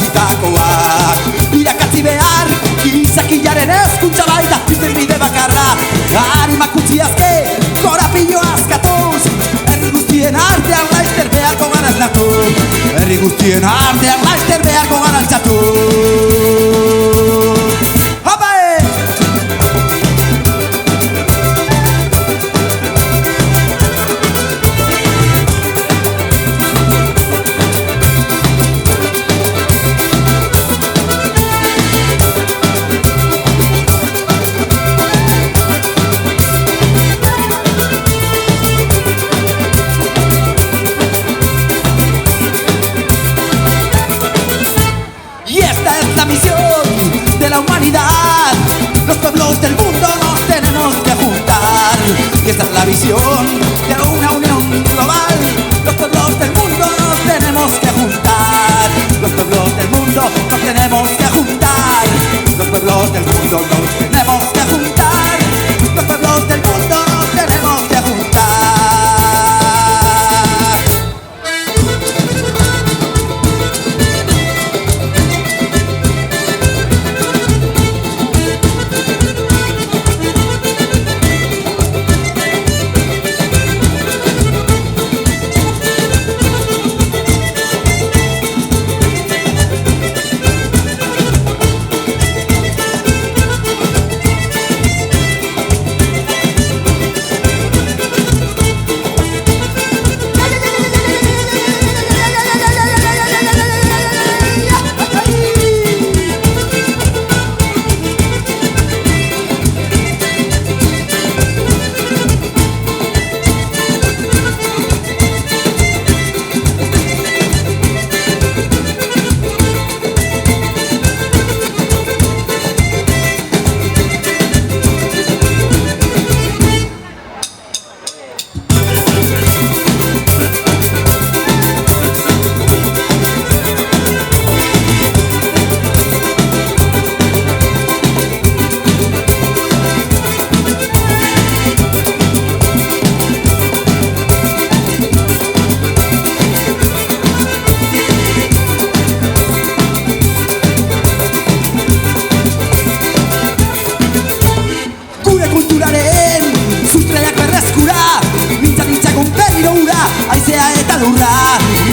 sortutakoak. Irakatzi behar, gizakilaren eskuntza baita, izten bide bakarra. Animak utzi azke, korapillo askatuz, herri guztien artean laizter beharko gara esnatu. Herri guztien artean laizter beharko gara altxatu. Los pueblos del mundo nos tenemos que juntar. Y esta es la visión de una unión global. Los pueblos del mundo nos tenemos que juntar. Los pueblos del mundo nos tenemos que juntar. Los pueblos del mundo nos tenemos que juntar. Los pueblos del mundo nos tenemos que juntar.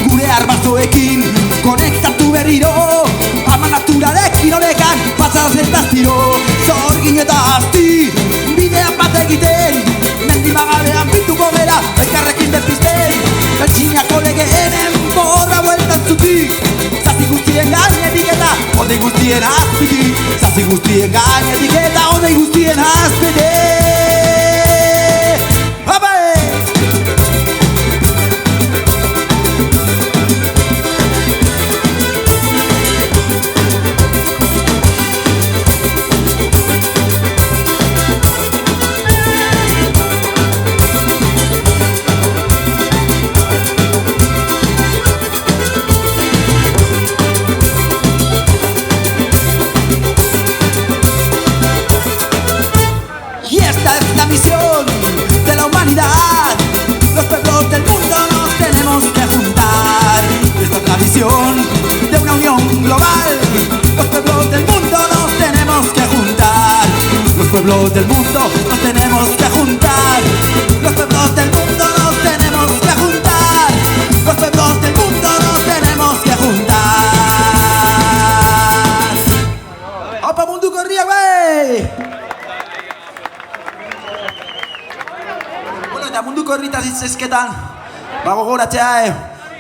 Gure arbazoekin konektatu berriro, ama naturarekin honekan pasaz eta ziro. Zorgin eta asti, bidean bat egiten, mendibagabean bilduko gera, elkarrekin berpizten. Beltxinako legeenen borra bueltan zutik, zazi guztien gainetik eta odei guztien azpitik. Zazi guztien gainetik eta odei guztien azpitik. De una unión global. Los pueblos del mundo nos tenemos que juntar. Los pueblos del mundo nos tenemos que juntar. Los pueblos del mundo nos tenemos que juntar. Los pueblos del mundo nos tenemos que juntar. ¡Opa munduko herriak bai! Bueno, eta munduko herritaz hitzezketan gogoratzea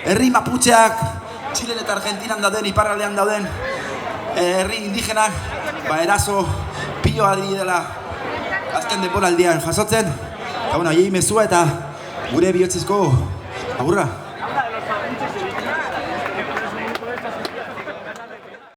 herri maputxeak Txilen eta Argentinan dauden, iparraldean dauden herri indigenak eraso pilo adri dela azken denboraldian jasotzen. Eta bueno, mezua eta gure bihotzezko agurra.